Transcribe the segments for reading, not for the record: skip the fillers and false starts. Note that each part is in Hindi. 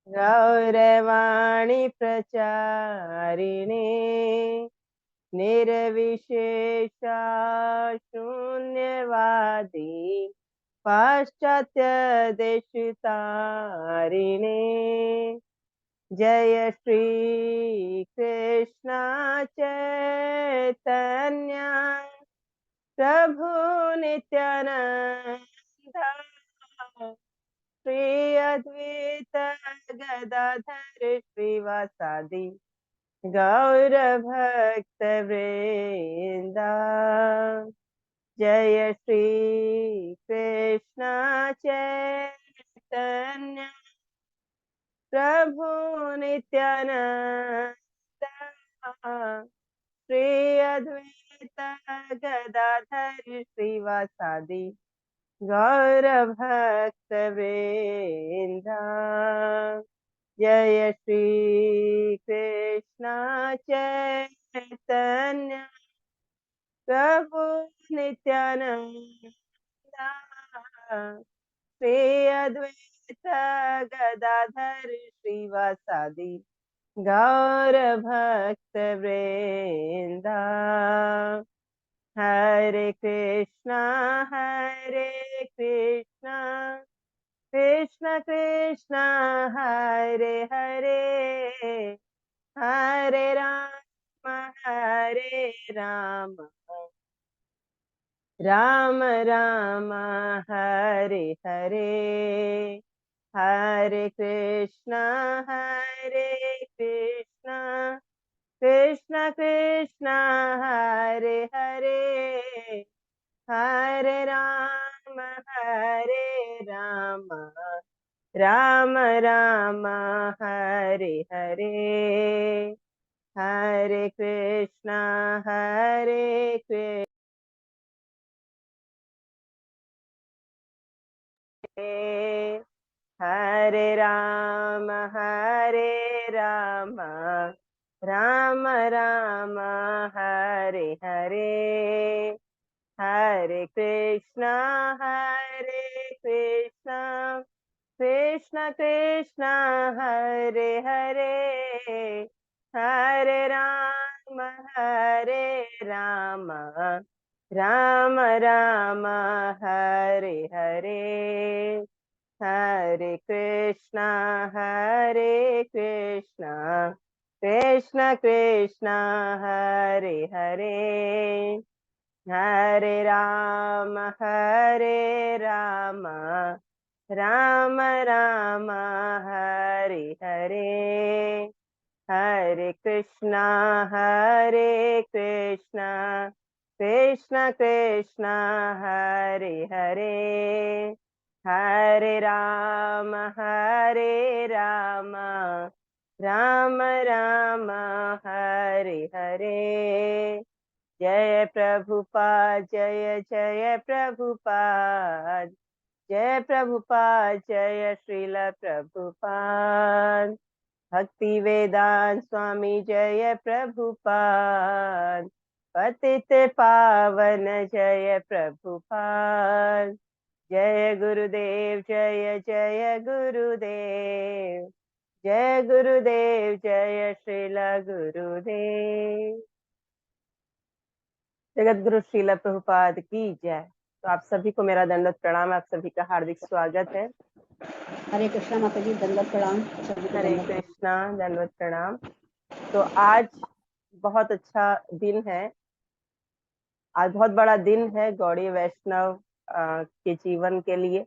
गौरवाणी प्रचारिणे निर्विशेषा शून्यवादी पाश्चात्य देशतारिणे जय श्री कृष्ण चैतन्य प्रभु नित्यानंद श्री अद्वैत गदाधर श्रीवासादि गौर भक्त वृंदा जय श्री कृष्ण चैतन्य प्रभु नित्यानंद श्री अद्वैत गदाधर श्रीवासादि गौर भक्त वृंदा जय श्री कृष्ण चैतन्य प्रभु नित्यानंद श्री अद्वैत गदाधर श्रीवासादि गौर भक्त वृंदा हरे कृष्णा कृष्ण कृष्ण हरे हरे हरे राम राम राम हरे हरे हरे कृष्णा कृष्ण कृष्ण हरे हरे हरे राम राम राम हरे हरे हरे कृष्णा हरे राम राम राम हरे हरे हरे कृष्णा कृष्ण कृष्ण हरे हरे हरे राम राम राम हरे हरे हरे कृष्णा कृष्ण कृष्ण हरे हरे हरे राम राम राम हरे हरे हरे कृष्णा कृष्ण कृष्ण हरे हरे हरे राम राम राम हरे हरे जय प्रभुपाद जय प्रभुपाद जय श्रील प्रभुपाद भक्ति वेदांत स्वामी जय प्रभुपाद पतित पावन जय प्रभुपाद जय गुरुदेव जय गुरुदेव जय श्रील गुरुदेव। जगत गुरु श्रील प्रभुपाद की जय। तो आप सभी को मेरा दंडवत प्रणाम, आप सभी का हार्दिक स्वागत है। हरे कृष्णा माता जी, दंडवत प्रणाम। हरे कृष्णा, दंडवत प्रणाम। तो आज बहुत अच्छा दिन है, आज बहुत बड़ा दिन है गौड़ीय वैष्णव के जीवन के लिए।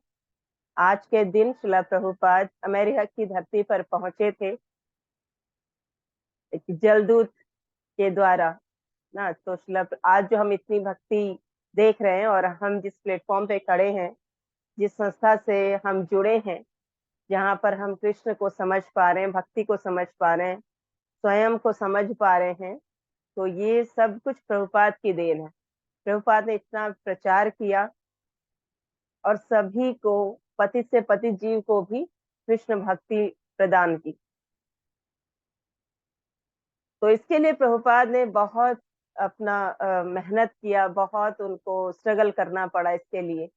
आज के दिन श्रील प्रभुपाद अमेरिका की धरती पर पहुंचे थे एक जलदूत के द्वारा ना। तो आज जो हम इतनी भक्ति देख रहे हैं और हम जिस प्लेटफॉर्म पे खड़े हैं, जिस संस्था से हम जुड़े हैं, जहाँ पर हम कृष्ण को समझ पा रहे हैं, भक्ति को समझ पा रहे हैं, स्वयं को समझ पा रहे हैं, तो ये सब कुछ प्रभुपाद की देन है। प्रभुपाद ने इतना प्रचार किया और सभी को, पतित से पतित जीव को भी कृष्ण भक्ति प्रदान की। तो इसके लिए प्रभुपाद ने बहुत अपना मेहनत किया, बहुत उनको स्ट्रगल करना पड़ा इसके लिए,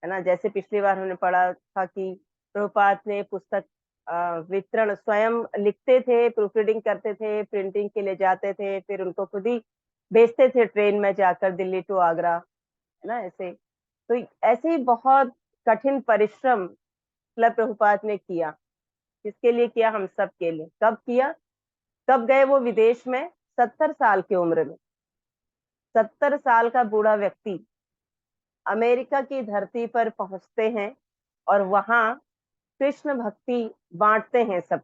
है ना। जैसे पिछली बार हमने पढ़ा था कि प्रभुपाद ने पुस्तक वितरण स्वयं लिखते थे, प्रूफ रीडिंग करते थे, प्रिंटिंग के लिए जाते थे, फिर उनको खुद ही भेजते थे ट्रेन में जाकर दिल्ली टू आगरा, है ना। ऐसे तो ऐसे ही बहुत कठिन परिश्रम शिला प्रभुपाद ने किया। किसके लिए किया? हम सब के लिए। कब किया? कब गए वो विदेश में? 70 साल की उम्र में। 70 साल का बूढ़ा व्यक्ति अमेरिका की धरती पर पहुंचते हैं और वहां कृष्ण भक्ति बांटते हैं सब।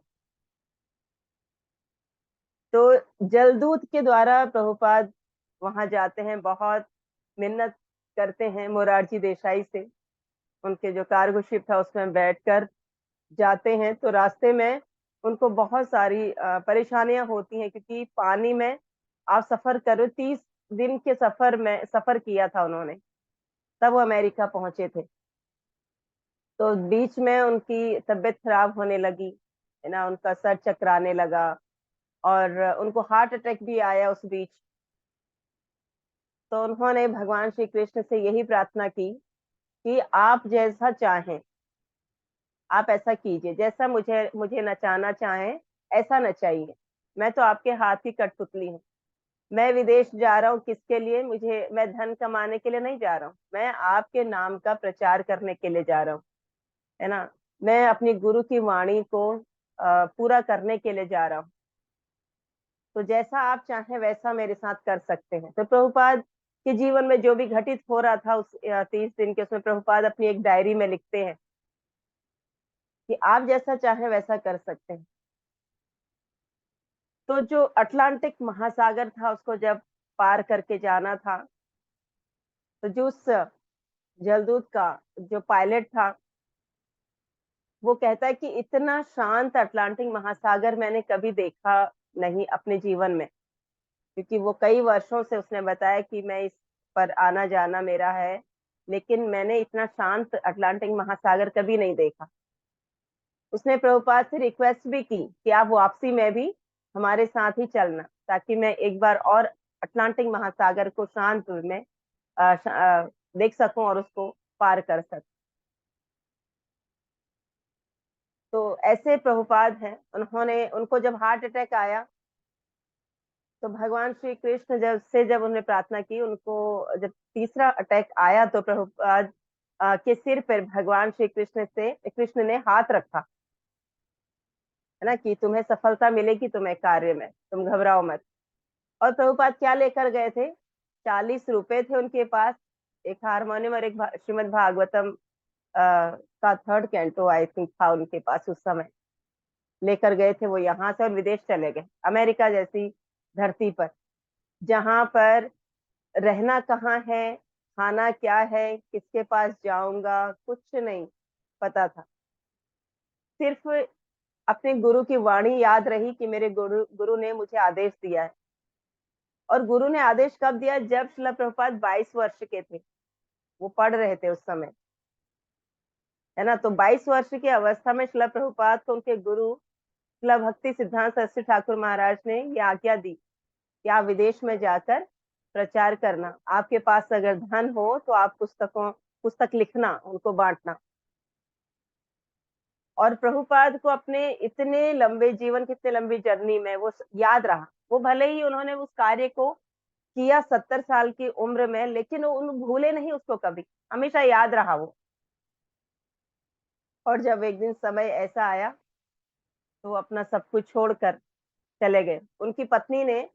तो जलदूत के द्वारा प्रभुपाद वहां जाते हैं, बहुत मिन्नत करते हैं मोरारजी देसाई से। उनके जो कार्गो शिप था उसमें बैठकर जाते हैं, तो रास्ते में उनको बहुत सारी परेशानियां होती हैं, क्योंकि पानी में आप सफर करो। 30 दिन के सफर किया था उन्होंने, तब वो अमेरिका पहुंचे थे। तो बीच में उनकी तबीयत खराब होने लगी, है ना, उनका सर चकराने लगा और उनको हार्ट अटैक भी आया उस बीच। तो उन्होंने भगवान श्री कृष्ण से यही प्रार्थना की कि आप जैसा चाहें, आप ऐसा कीजिए, जैसा मुझे मुझे नचाना चाहें ऐसा नचाइए। मैं तो आपके हाथ की कठपुतली हूँ। मैं विदेश जा रहा हूँ किसके लिए? मैं धन कमाने के लिए नहीं जा रहा हूँ, मैं आपके नाम का प्रचार करने के लिए जा रहा हूँ, है ना। मैं अपनी गुरु की वाणी को पूरा करने के लिए जा रहा हूँ। तो जैसा आप चाहें वैसा मेरे साथ कर सकते हैं। तो प्रभुपाद के जीवन में जो भी घटित हो रहा था उस 30 दिन के, उसमें प्रभुपाद अपनी एक डायरी में लिखते हैं कि आप जैसा चाहें वैसा कर सकते हैं। तो जो अटलांटिक महासागर था उसको जब पार करके जाना था, तो जो उस जलदूत का जो पायलट था वो कहता है कि इतना शांत अटलांटिक महासागर मैंने कभी देखा नहीं अपने जीवन में। क्योंकि वो कई वर्षों से उसने बताया कि मैं इस पर आना जाना मेरा है, लेकिन मैंने इतना शांत अटलांटिक महासागर कभी नहीं देखा। उसने प्रभुपाद से रिक्वेस्ट भी की कि आप वापसी में भी हमारे साथ ही चलना, ताकि मैं एक बार और अटलांटिक महासागर को शांत में देख सकूं और उसको पार कर सकूं। तो ऐसे प्रभुपाद हैं। उनको जब हार्ट अटैक आया, तो भगवान श्री कृष्ण जब उन्होंने प्रार्थना की, उनको जब तीसरा अटैक आया तो प्रभुपाद के सिर पर भगवान श्री कृष्ण ने हाथ रखा, है ना, कि तुम्हें सफलता मिलेगी, तुम्हें कार्य में, तुम घबराओ मत। और प्रभुपाद क्या लेकर गए थे? 40 रुपए थे उनके पास, एक हारमोनियम और एक श्रीमद् भागवतम का थर्ड कैंटो आई थिंक था उनके पास उस समय। लेकर गए थे वो यहाँ से और विदेश चले गए, अमेरिका जैसी धरती पर, जहां पर रहना कहाँ है, खाना क्या है, किसके पास जाऊंगा, कुछ नहीं पता था। सिर्फ अपने गुरु की वाणी याद रही कि मेरे गुरु गुरु ने मुझे आदेश दिया है। और गुरु ने आदेश कब दिया? जब शिला प्रभुपाद 22 वर्ष के थे, वो पढ़ रहे थे उस समय, है ना। तो 22 वर्ष की अवस्था में शिला प्रभुपाद को उनके गुरु शिला भक्ति सिद्धांत सरस्वती ठाकुर महाराज ने ये आज्ञा दी कि आप विदेश में जाकर प्रचार करना, आपके पास अगर धन हो तो आप पुस्तक लिखना, उनको बांटना। और प्रभुपाद को अपने इतने लंबे जीवन की, इतने लंबी जर्नी में वो याद रहा। वो भले ही उन्होंने उस कार्य को किया 70 साल की उम्र में, लेकिन उन भूले नहीं उसको कभी, हमेशा याद रहा वो। और जब एक दिन समय ऐसा आया तो वो अपना सब कुछ छोड़कर चले गए। उनकी पत्नी ने,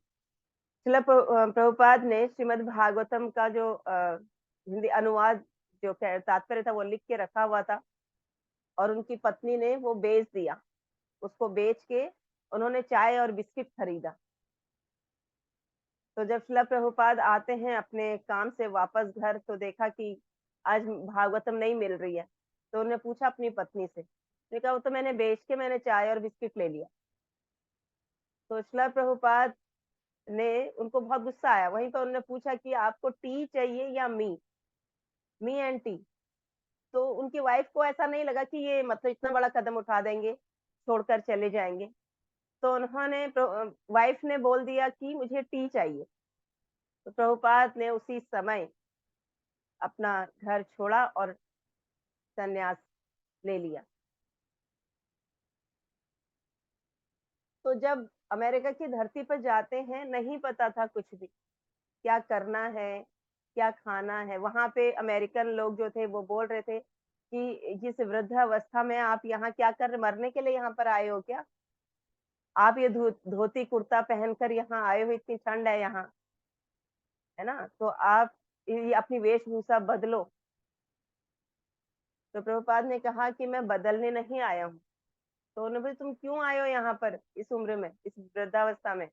प्रभुपाद ने श्रीमद् भागवतम का जो हिंदी अनुवाद, जो तात्पर्य था, वो लिख के रखा हुआ था, और उनकी पत्नी ने वो बेच दिया। उसको बेच के उन्होंने चाय और बिस्किट खरीदा। तो जब शिला प्रभुपाद आते हैं अपने काम से वापस घर, तो देखा कि आज भागवतम नहीं मिल रही है। तो उन्होंने पूछा अपनी पत्नी से, उसने कहा वो तो मैंने बेच के मैंने चाय और बिस्किट ले लिया। तो शिला प्रभुपाद ने, उनको बहुत गुस्सा आया। वहीं पर उन्होंने पूछा कि आपको टी चाहिए या मी एंड टी। तो उनकी वाइफ को ऐसा नहीं लगा कि ये मतलब इतना बड़ा कदम उठा देंगे, छोड़कर चले जाएंगे। तो उन्होंने, वाइफ ने बोल दिया कि मुझे टी चाहिए। तो प्रभुपाद ने उसी समय अपना घर छोड़ा और संन्यास ले लिया। तो जब अमेरिका की धरती पर जाते हैं, नहीं पता था कुछ भी, क्या करना है, क्या खाना है। वहाँ पे अमेरिकन लोग जो थे वो बोल रहे थे कि जिस वृद्धावस्था में आप यहाँ क्या कर मरने के लिए यहाँ पर आए हो क्या? आप ये धोती कुर्ता पहनकर यहाँ आए हो, इतनी ठंड है यहाँ, है ना? तो आप ये अपनी वेशभूषा बदलो। तो प्रभुपाद ने कहा कि मैं बदलने नहीं आया हूँ। तो उन्होंने बोले तुम क्यों आए हो यहाँ पर इस उम्र में, इस वृद्धावस्था में?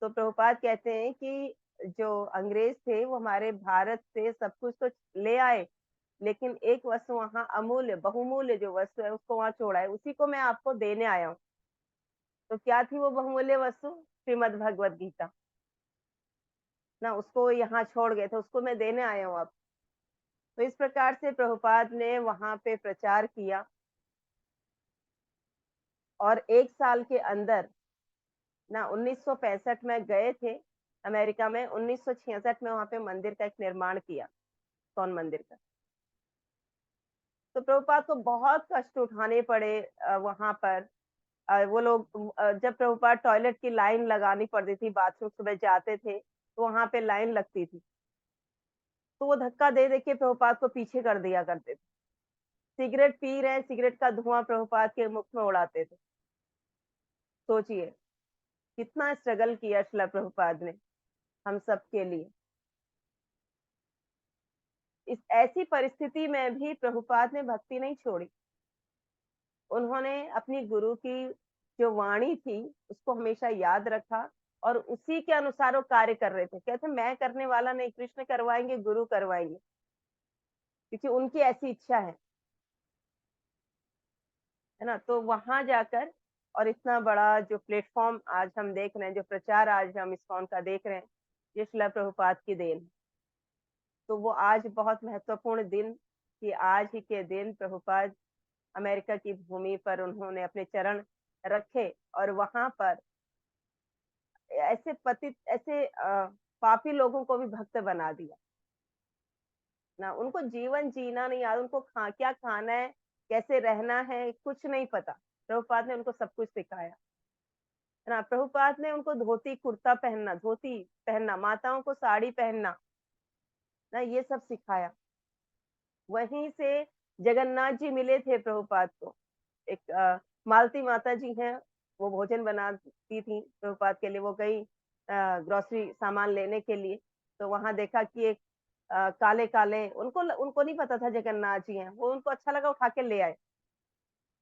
तो प्रभुपाद कहते हैं कि जो अंग्रेज थे वो हमारे भारत से सब कुछ तो ले आए, लेकिन एक वस्तु वहाँ अमूल्य बहुमूल्य जो वस्तु है उसको वहाँ छोड़ा है, उसी को मैं आपको देने आया हूँ। तो क्या थी वो बहुमूल्य वस्तु? श्रीमद् भगवत गीता ना, उसको यहाँ छोड़ गए थे, उसको मैं देने आया हूँ आप। तो इस प्रकार से प्रभुपाद ने वहां पे प्रचार किया और एक साल के अंदर ना 1965 में गए थे अमेरिका में, 1966 में वहां पे मंदिर का एक निर्माण किया, कौन मंदिर का। तो प्रभुपाद को बहुत कष्ट उठाने पड़े वहां पर। वो लोग जब प्रभुपाद टॉयलेट की लाइन लगानी पड़ती थी, बाथरूम सुबह जाते थे तो वहां पे लाइन लगती थी, तो वो धक्का दे दे के प्रभुपाद को पीछे कर दिया करते थे। सिगरेट पी रहे हैं, सिगरेट का धुआं प्रभुपाद के मुख में उड़ाते थे। सोचिए कितना स्ट्रगल किया शिला प्रभुपाद ने हम सब के लिए। इस ऐसी परिस्थिति में भी प्रभुपाद ने भक्ति नहीं छोड़ी। उन्होंने अपनी गुरु की जो वाणी थी उसको हमेशा याद रखा और उसी के अनुसार वो कार्य कर रहे थे। कहते मैं करने वाला नहीं, कृष्ण करवाएंगे, गुरु करवाएंगे, क्योंकि उनकी ऐसी इच्छा है ना। तो वहां जाकर और इतना बड़ा जो प्लेटफॉर्म आज हम देख रहे हैं, जो प्रचार आज हम इस्कॉन का देख रहे हैं, ये शिला प्रभुपाद की देन है। तो वो आज बहुत महत्वपूर्ण दिन कि आज ही के दिन प्रभुपाद अमेरिका की भूमि पर उन्होंने अपने चरण रखे और वहां पर ऐसे पतित ऐसे पापी लोगों को भी भक्त बना दिया ना। उनको जीवन जीना नहीं आता, उनको क्या खाना है, कैसे रहना है, कुछ नहीं पता। प्रभुपाद ने उनको सब कुछ सिखाया है ना। प्रभुपाद ने उनको धोती कुर्ता पहनना, धोती पहनना, माताओं को साड़ी पहनना ना, ये सब सिखाया। वहीं से जगन्नाथ जी मिले थे प्रभुपाद को। एक मालती माता जी हैं, वो भोजन बनाती थी प्रभुपाद के लिए। वो गई ग्रोसरी सामान लेने के लिए, तो वहां देखा कि एक काले काले, उनको उनको नहीं पता था जगन्नाथ जी हैं, वो उनको अच्छा लगा, उठा के ले आए,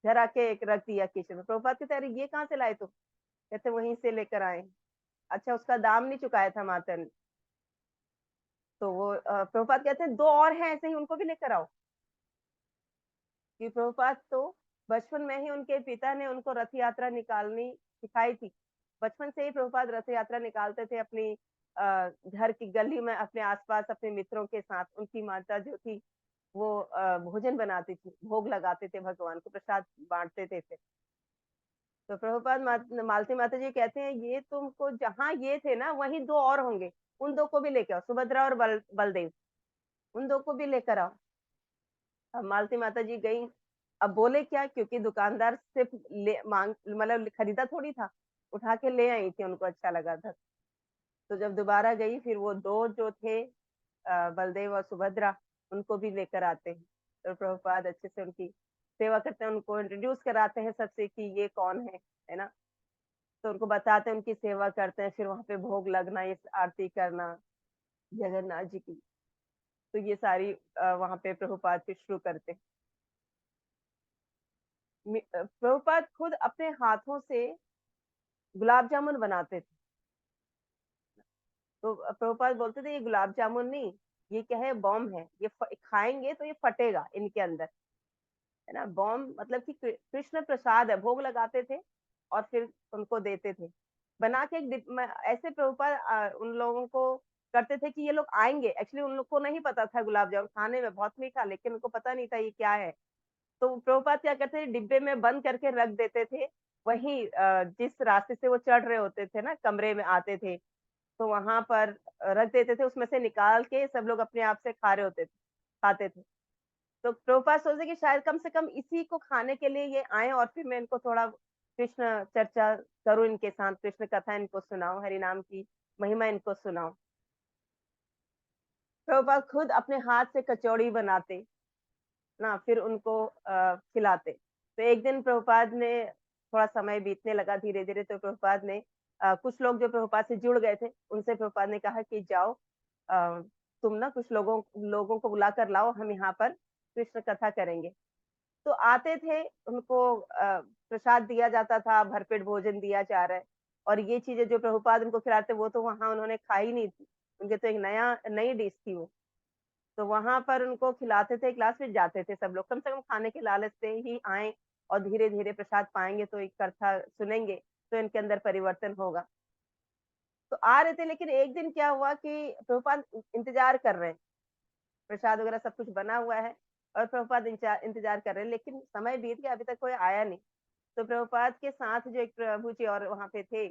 घर आके एक रख दिया किचन में। प्रभुपाद कहते अरे ये कहाँ से लाए तुम? कहते वहीं से लेकर आए। अच्छा, उसका दाम नहीं चुकाया था माता ने। तो वो प्रभुपाद कहते हैं दो और हैं ऐसे ही, उनको भी लेकर आओ। कि प्रभुपाद तो बचपन में ही उनके पिता ने उनको रथ यात्रा निकालनी सिखाई थी। बचपन से ही प्रभुपाद रथ यात्रा निकालते थे अपनी घर की गली में, अपने आसपास अपने मित्रों के साथ। उनकी माता जो थी वो भोजन बनाती थी, भोग लगाते थे, भगवान को प्रसाद बांटते थे फिर। तो प्रभुपाद मालती माता जी कहते हैं ये तुमको जहाँ ये थे ना वहीं दो और होंगे, उन दो को भी लेकर आओ, सुभद्रा और बलदेव, उन दो को भी लेकर आओ। अब मालती माता जी गई। अब बोले क्या, क्योंकि दुकानदार सिर्फ ले मांग मतलब खरीदा थोड़ी था, उठा के ले आई थी, उनको अच्छा लगा था। तो जब दोबारा गई फिर वो दो जो थे बलदेव और सुभद्रा, उनको भी लेकर आते हैं। तो प्रभुपाद अच्छे से उनकी सेवा करते हैं, उनको इंट्रोड्यूस कराते हैं सबसे कि ये कौन है ना। तो उनको बताते हैं, उनकी सेवा करते हैं, फिर वहां पे भोग लगना, ये आरती करना जगन्नाथ जी की। तो ये सारी वहां पे प्रभुपाद फिर शुरू करते हैं। प्रभुपाद खुद अपने हाथों से गुलाब जामुन बनाते थे। तो प्रभुपाद बोलते थे ये गुलाब जामुन नहीं, ये क्या है, बॉम्ब है, ये खाएंगे तो ये फटेगा इनके अंदर, है ना। बॉम्ब मतलब कि कृष्ण प्रसाद है, भोग लगाते थे और फिर उनको देते थे बना के एक ऐसे। प्रभुपाद उन लोगों को करते थे कि ये लोग आएंगे, एक्चुअली उन लोग को नहीं पता था गुलाब जामुन खाने में बहुत मीठा, लेकिन उनको पता नहीं था ये क्या है। तो प्रभुपाद क्या करते थे, डिब्बे में बंद करके रख देते थे। वही जिस रास्ते से वो चढ़ रहे होते थे ना, कमरे में आते थे, तो वहां पर रख देते थे, उसमें से निकाल के सब लोग अपने आप से खा रहे होते थे, खाते थे। तो प्रभुपाद सोचते कि शायद कम से कम इसी को खाने के लिए ये आए और फिर मैं इनको थोड़ा कृष्ण चर्चा करूँ इनके साथ, कृष्ण कथा इनको सुनाऊँ, हरि नाम की महिमा इनको सुनाऊँ। प्रभुपाद खुद अपने हाथ से कचौड़ी बनाते ना, फिर उनको खिलाते। तो एक दिन प्रभुपाद ने, थोड़ा समय बीतने लगा धीरे धीरे, तो प्रभुपाद ने कुछ लोग जो प्रभुपाद से जुड़ गए थे, उनसे प्रभुपाद ने कहा कि जाओ, अ, तुम ना कुछ लोगों लोगों को बुला कर लाओ, हम यहाँ पर कृष्ण कथा करेंगे। तो आते थे, उनको प्रसाद दिया जाता था, भरपेट भोजन दिया जा रहा है, और ये चीजें जो प्रभुपाद उनको खिलाते, वो तो वहां उन्होंने खाई नहीं थी, उनके तो एक नई डिश थी वो। तो वहां पर उनको खिलाते थे, क्लास में जाते थे सब लोग, कम से कम खाने के लालच से ही आए, और धीरे धीरे प्रसाद पाएंगे तो एक कथा सुनेंगे, तो इनके अंदर परिवर्तन होगा। तो आ रहे थे, लेकिन एक दिन क्या हुआ कि प्रभुपाद इंतजार कर रहे हैं, प्रसाद वगैरह सब कुछ बना हुआ है, और प्रभुपाद इंतजार कर रहे हैं, लेकिन समय बीत गया, अभी तक कोई आया नहीं। तो प्रभुपाद के साथ जो एक प्रभु जी और वहां पे थे,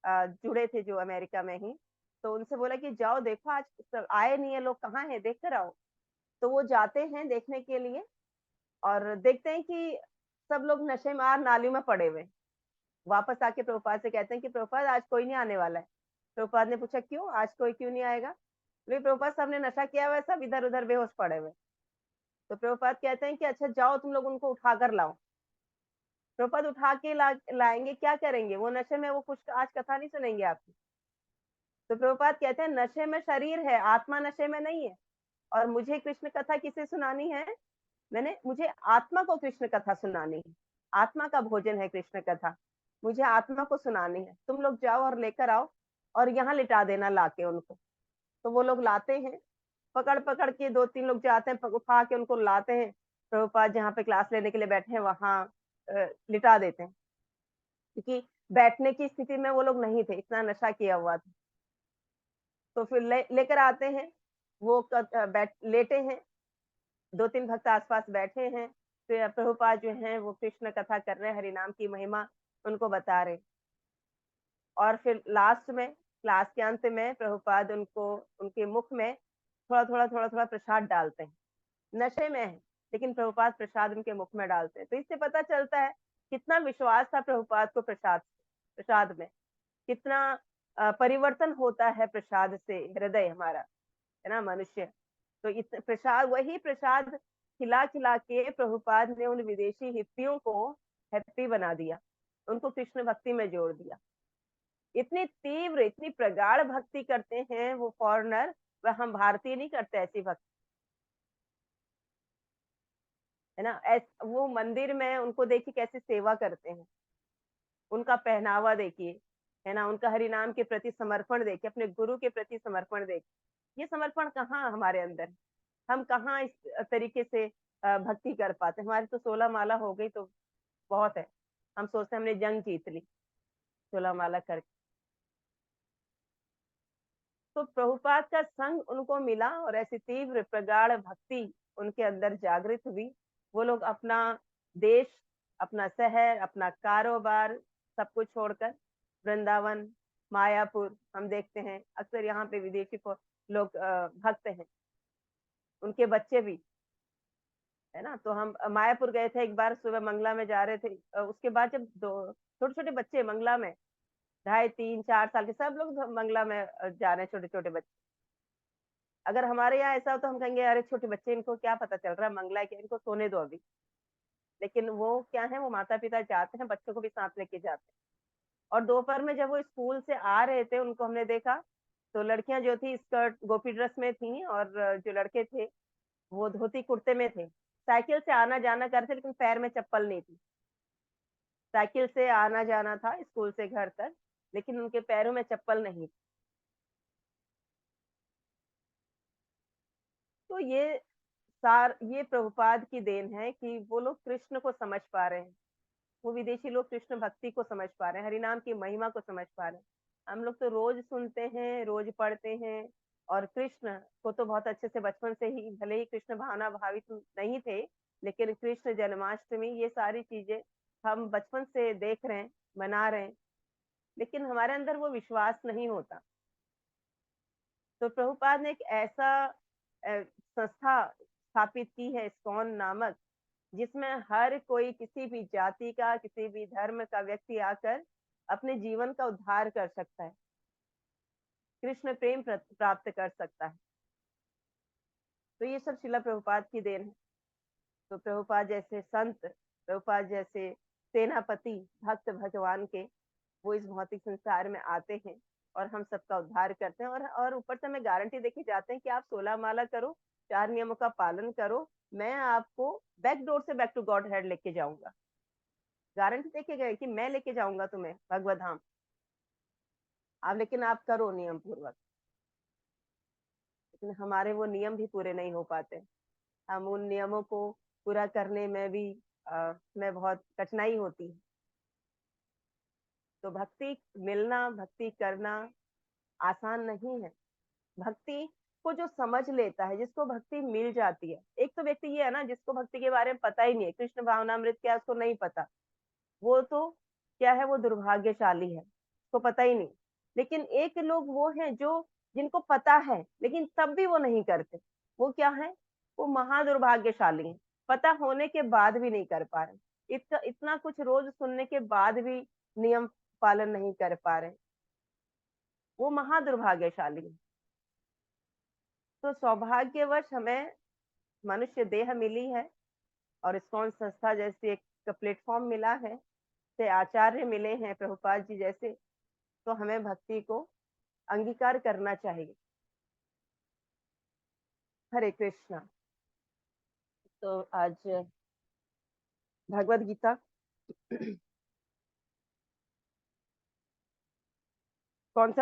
जुड़े थे जो अमेरिका में ही, तो उनसे बोला कि जाओ देखो, आज आए नहीं है लोग, कहाँ है, देख कर आओ। तो वो जाते हैं देखने के लिए, और देखते हैं कि सब लोग नशे मार नालियों में पड़े हुए। वापस आके प्रभुपाद से कहते हैं कि प्रभुपाद आज कोई नहीं आने वाला है। प्रभुपाद ने पूछा क्यों, आज कोई क्यों नहीं आएगा? बोले प्रभुपाद सबने नशा किया हुआ है, सब इधर उधर बेहोश पड़े हुए। तो प्रभुपाद कहते हैं कि अच्छा जाओ तुम लोग उनको उठा कर लाओ। प्रभुपाद उठा के लाएंगे, क्या करेंगे वो नशे में, वो कुछ आज कथा नहीं सुनेंगे आपकी। तो प्रभुपाद कहते हैं नशे में शरीर है, आत्मा नशे में नहीं है। और मुझे कृष्ण कथा किसे सुनानी है? मुझे आत्मा को कृष्ण कथा सुनानी है। आत्मा का भोजन है कृष्ण कथा, मुझे आत्मा को सुनानी है। तुम लोग जाओ और लेकर आओ, और यहाँ लिटा देना लाके उनको। तो वो लोग लाते हैं, पकड़ पकड़ के दो तीन लोग जाते हैं, उठा के उनको लाते हैं, प्रभुपाद जहाँ पे क्लास लेने के लिए बैठे हैं वहां लिटा देते हैं, क्योंकि बैठने की स्थिति में वो लोग नहीं थे, इतना नशा किया हुआ था। तो फिर लेकर आते हैं, वो बैठ लेटे हैं, दो तीन भक्त आसपास बैठे हैं, फिर प्रभुपाद जो हैं वो कृष्ण कथा कर रहे हैं, हरि नाम की महिमा उनको बता रहे। और फिर लास्ट में, क्लास के अंत में, प्रभुपाद उनको, उनके मुख में थोड़ा थोड़ा प्रसाद डालते हैं। नशे में है, लेकिन प्रभुपाद प्रसाद उनके मुख में डालते हैं। तो इससे पता चलता है कितना विश्वास था प्रभुपाद को प्रसाद में, कितना परिवर्तन होता है प्रसाद से, हृदय हमारा, है ना, मनुष्य। तो इस प्रसाद, वही प्रसाद खिला खिला के प्रभुपाद ने उन विदेशी हिप्पियों को हैप्पी बना दिया, उनको कृष्ण भक्ति में जोड़ दिया। इतनी तीव्र, इतनी प्रगाढ़ भक्ति करते हैं वो फॉरेनर, वह हम भारतीय नहीं करते ऐसी भक्ति, है ना। वो मंदिर में उनको देखिए कैसे सेवा करते हैं, उनका पहनावा देखिए, है ना, उनका हरि नाम के प्रति समर्पण देखिए, अपने गुरु के प्रति समर्पण देखिए। ये समर्पण कहाँ हमारे अंदर, हम कहाँ इस तरीके से भक्ति कर पाते? हमारी तो 16 माला हो गई तो बहुत है, हम सोचते हैं हमने जंग जीत ली 16 माला करके। तो प्रभुपाद का संग उनको मिला, और ऐसी तीव्र प्रगाढ़ भक्ति उनके अंदर जागृत हुई। वो लोग अपना देश, अपना शहर, अपना कारोबार, सब कुछ छोड़कर वृंदावन, मायापुर, हम देखते हैं अक्सर यहाँ पे विदेशी लोग भक्त हैं, उनके बच्चे भी, है ना। तो हम मायापुर गए थे एक बार, सुबह मंगला में जा रहे थे, उसके बाद जब दो छोटे छोटे बच्चे मंगला में, 2.5 3 4 साल के सब लोग मंगला में जा रहे हैं, छोटे छोटे बच्चे। अगर हमारे यहाँ ऐसा हो तो हम कहेंगे अरे छोटे बच्चे, इनको क्या पता चल रहा है, मंगला है क्या, इनको सोने दो अभी। लेकिन वो क्या है, वो माता पिता जाते हैं, बच्चों को भी साथ लेके जाते हैं। और दोपहर में जब वो स्कूल से आ रहे थे, उनको हमने देखा, तो लड़कियां जो थी स्कर्ट गोपी ड्रेस में थी, और जो लड़के थे वो धोती कुर्ते में थे। साइकिल से आना जाना कर रहे थे, लेकिन पैर में चप्पल नहीं थी। साइकिल से आना जाना था स्कूल से घर तक, लेकिन उनके पैरों में चप्पल नहीं थी। तो ये प्रभुपाद की देन है कि वो लोग कृष्ण को समझ पा रहे हैं, वो विदेशी लोग कृष्ण भक्ति को समझ पा रहे हैं, हरिनाम की महिमा को समझ पा रहे हैं। हम लोग तो रोज सुनते हैं, रोज पढ़ते हैं, और कृष्ण को तो बहुत अच्छे से बचपन से ही, भले ही कृष्ण भावना भावित नहीं थे, लेकिन कृष्ण जन्माष्टमी, ये सारी चीजें हम बचपन से देख रहे हैं, मना रहे हैं, लेकिन हमारे अंदर वो विश्वास नहीं होता। तो प्रभुपाद ने एक ऐसा संस्था स्थापित की है, इस्कॉन नामक, जिसमें हर कोई किसी भी जाति का, किसी भी धर्म का व्यक्ति आकर अपने जीवन का उद्धार कर सकता है, कृष्ण प्रेम प्राप्त कर सकता है। तो ये सब शिला प्रभुपाद की देन है। तो प्रभुपाद जैसे संत, प्रभुपाद जैसे सेनापति भक्त भगवान के, वो इस भौतिक संसार में आते हैं और हम सबका उद्धार करते हैं। और ऊपर से हमें गारंटी देके जाते हैं कि आप 16 माला करो, 4 नियमों का पालन करो, मैं आपको बैक डोर से बैक टू गॉड हेड लेके जाऊंगा। गारंटी देके गए कि मैं लेके जाऊंगा तुम्हें भगवत धाम, आप लेकिन आप करो नियम पूर्वक। लेकिन हमारे वो नियम भी पूरे नहीं हो पाते, हम उन नियमों को पूरा करने में भी में बहुत कठिनाई होती है। तो भक्ति मिलना, भक्ति करना आसान नहीं है। भक्ति को जो समझ लेता है, जिसको भक्ति मिल जाती है, एक तो व्यक्ति ये है ना जिसको भक्ति के बारे में पता ही नहीं है, कृष्ण भावनामृत क्या है उसको नहीं पता, वो तो क्या है, वो दुर्भाग्यशाली है, उसको पता ही नहीं। लेकिन एक लोग वो हैं जो जिनको पता है लेकिन तब भी वो नहीं करते, वो क्या है, वो महादुर्भाग्यशाली है। पता होने के बाद भी नहीं कर पा रहे, इतना कुछ रोज सुनने के बाद भी नियम पालन नहीं कर पा रहे, वो महादुर्भाग्यशाली है। तो सौभाग्यवश हमें मनुष्य देह मिली है और इस्कॉन संस्था जैसी एक प्लेटफॉर्म मिला है, से आचार्य मिले हैं प्रभुपाद जी जैसे, तो हमें भक्ति को अंगीकार करना चाहिए। हरे कृष्णा। तो आज भगवत गीता कौन सा